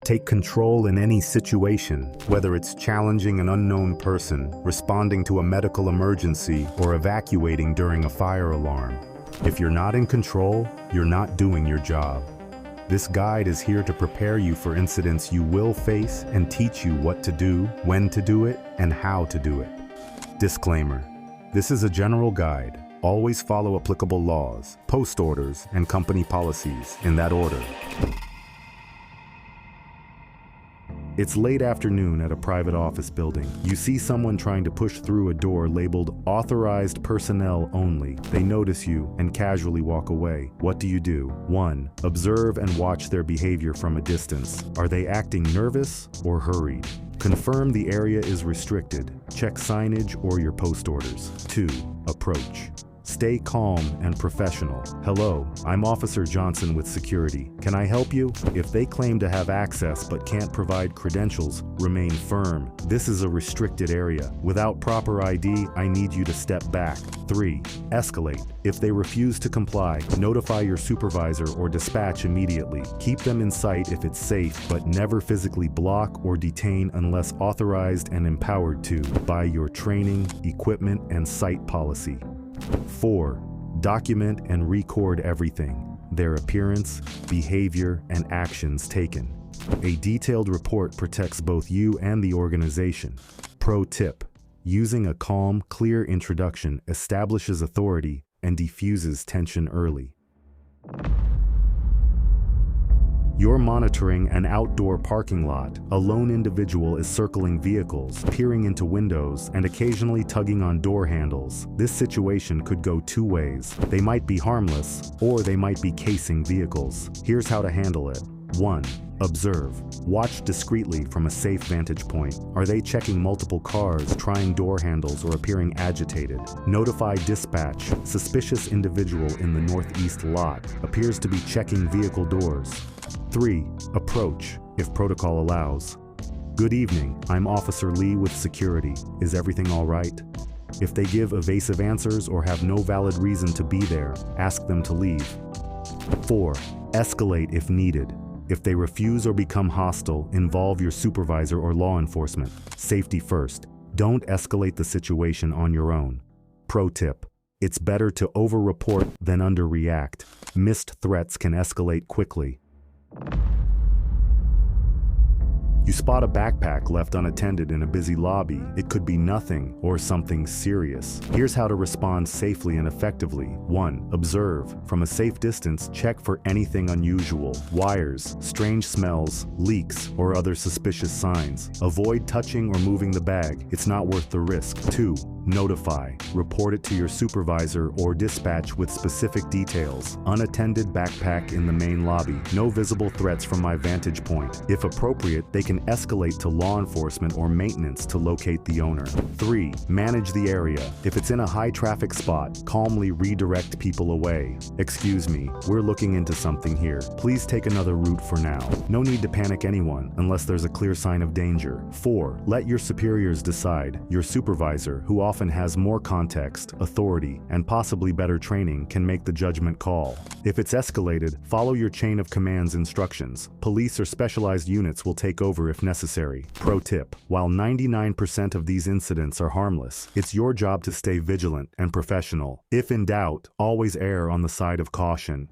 Take control in any situation, whether it's challenging an unknown person, responding to a medical emergency, or evacuating during a fire alarm. If you're not in control, you're not doing your job. This guide is here to prepare you for incidents you will face and teach you what to do, when to do it, and how to do it. Disclaimer: this is a general guide. Always follow applicable laws, post orders, and company policies in that order. It's late afternoon at a private office building. You see someone trying to push through a door labeled "Authorized Personnel Only." They notice you and casually walk away. What do you do? 1. Observe and watch their behavior from a distance. Are they acting nervous or hurried? Confirm the area is restricted. Check signage or your post orders. 2. Approach. Stay calm and professional. "Hello, I'm Officer Johnson with security. Can I help you?" If they claim to have access but can't provide credentials, remain firm. "This is a restricted area. Without proper ID, I need you to step back." 3. Escalate. If they refuse to comply, notify your supervisor or dispatch immediately. Keep them in sight if it's safe, but never physically block or detain unless authorized and empowered to by your training, equipment, and site policy. 4. Document and record everything: their appearance, behavior, and actions taken. A detailed report protects both you and the organization. Pro tip: using a calm, clear introduction establishes authority and diffuses tension early. You're monitoring an outdoor parking lot. A lone individual is circling vehicles, peering into windows, and occasionally tugging on door handles. This situation could go two ways. They might be harmless, or they might be casing vehicles. Here's how to handle it. 1. Observe. Watch discreetly from a safe vantage point. Are they checking multiple cars, trying door handles, or appearing agitated? Notify dispatch. Suspicious individual in the northeast lot appears to be checking vehicle doors. 3. Approach, if protocol allows. "Good evening, I'm Officer Lee with security. Is everything all right?" If they give evasive answers or have no valid reason to be there, ask them to leave. 4. Escalate if needed. If they refuse or become hostile, involve your supervisor or law enforcement. Safety first. Don't escalate the situation on your own. Pro tip: it's better to over-report than under-react. Missed threats can escalate quickly. You spot a backpack left unattended in a busy lobby. It could be nothing or something serious. Here's how to respond safely and effectively. 1. Observe. From a safe distance, check for anything unusual: wires, strange smells, leaks, or other suspicious signs. Avoid touching or moving the bag. It's not worth the risk. 2. Notify. Report it to your supervisor or dispatch with specific details. Unattended backpack in the main lobby. No visible threats from my vantage point. If appropriate, they can escalate to law enforcement or maintenance to locate the owner. 3. Manage the area. If it's in a high traffic spot, calmly redirect people away. "Excuse me, we're looking into something here. Please take another route for now." No need to panic anyone unless there's a clear sign of danger. 4. Let your superiors decide. Your supervisor, who often has more context, authority, and possibly better training, can make the judgment call. If it's escalated, follow your chain of commands instructions. Police or specialized units will take over if necessary. Pro tip: while 99% of these incidents are harmless, it's your job to stay vigilant and professional. If in doubt, always err on the side of caution.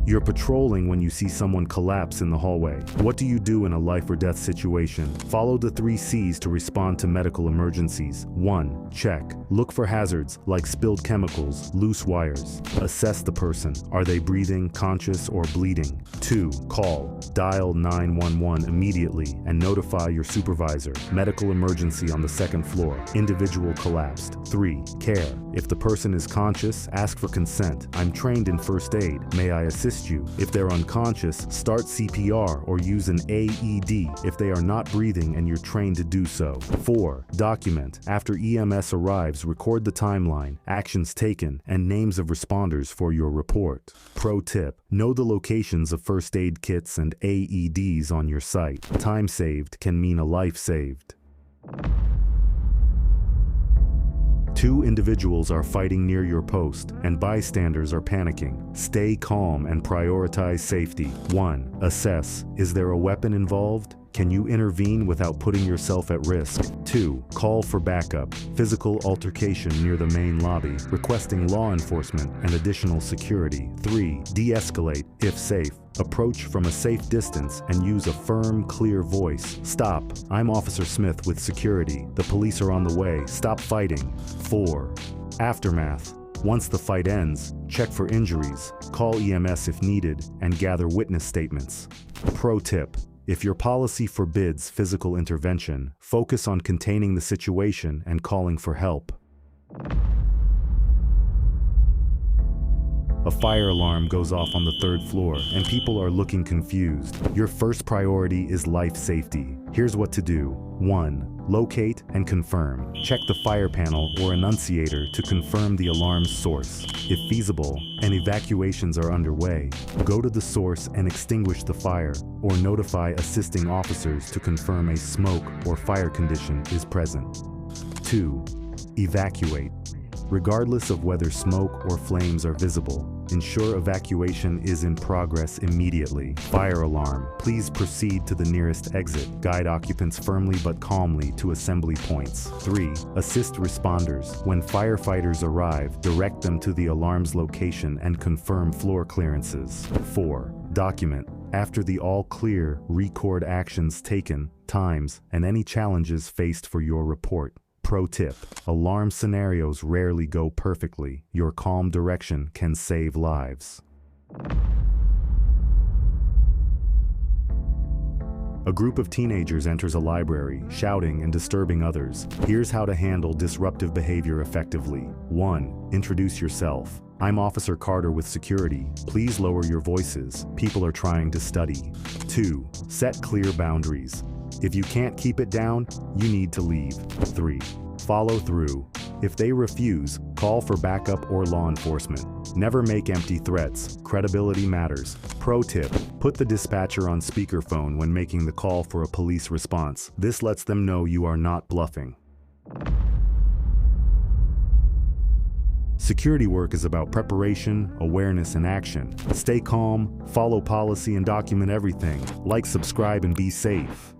You're patrolling when you see someone collapse in the hallway. What do you do in a life or death situation? Follow the 3 C's to respond to medical emergencies. 1. Check. Look for hazards like spilled chemicals, loose wires. Assess the person. Are they breathing, conscious, or bleeding? 2. Call. Dial 911 immediately and notify your supervisor. Medical emergency on the 2nd floor. Individual collapsed. 3. Care. If the person is conscious, ask for consent. "I'm trained in first aid. May I assist you?" If they're unconscious, start CPR or use an AED if they are not breathing and you're trained to do so. 4. Document. After EMS arrives, record the timeline, actions taken, and names of responders for your report. Pro tip: know the locations of first aid kits and AEDs on your site. Time saved can mean a life saved. Two individuals are fighting near your post, and bystanders are panicking. Stay calm and prioritize safety. 1. Assess. Is there a weapon involved? Can you intervene without putting yourself at risk? 2. Call for backup. Physical altercation near the main lobby, requesting law enforcement and additional security. 3. De-escalate, if safe. Approach from a safe distance and use a firm, clear voice. Stop. I'm Officer Smith with security. The police are on the way. Stop fighting. 4. Aftermath. Once the fight ends, check for injuries, call EMS if needed, and gather witness statements. Pro tip. If your policy forbids physical intervention, focus on containing the situation and calling for help. A fire alarm goes off on the 3rd floor, and people are looking confused. Your first priority is life safety. Here's what to do. 1. Locate and confirm. Check the fire panel or annunciator to confirm the alarm's source. If feasible, and evacuations are underway, go to the source and extinguish the fire, or notify assisting officers to confirm a smoke or fire condition is present. 2. Evacuate. Regardless of whether smoke or flames are visible, ensure evacuation is in progress immediately. Fire alarm. Please proceed to the nearest exit. Guide occupants firmly but calmly to assembly points. 3. Assist responders. When firefighters arrive, direct them to the alarm's location and confirm floor clearances. 4. Document. After the all clear, record actions taken, times, and any challenges faced for your report. Pro tip. Alarm scenarios rarely go perfectly. Your calm direction can save lives. A group of teenagers enters a library, shouting and disturbing others. Here's how to handle disruptive behavior effectively. 1. Introduce yourself. I'm Officer Carter with security. Please lower your voices. People are trying to study. 2. Set clear boundaries. If you can't keep it down, you need to leave. 3. Follow through. If they refuse, call for backup or law enforcement. Never make empty threats. Credibility matters. Pro tip. Put the dispatcher on speakerphone when making the call for a police response. This lets them know you are not bluffing. Security work is about preparation, awareness, and action. Stay calm, follow policy, and document everything. Like, subscribe, and be safe.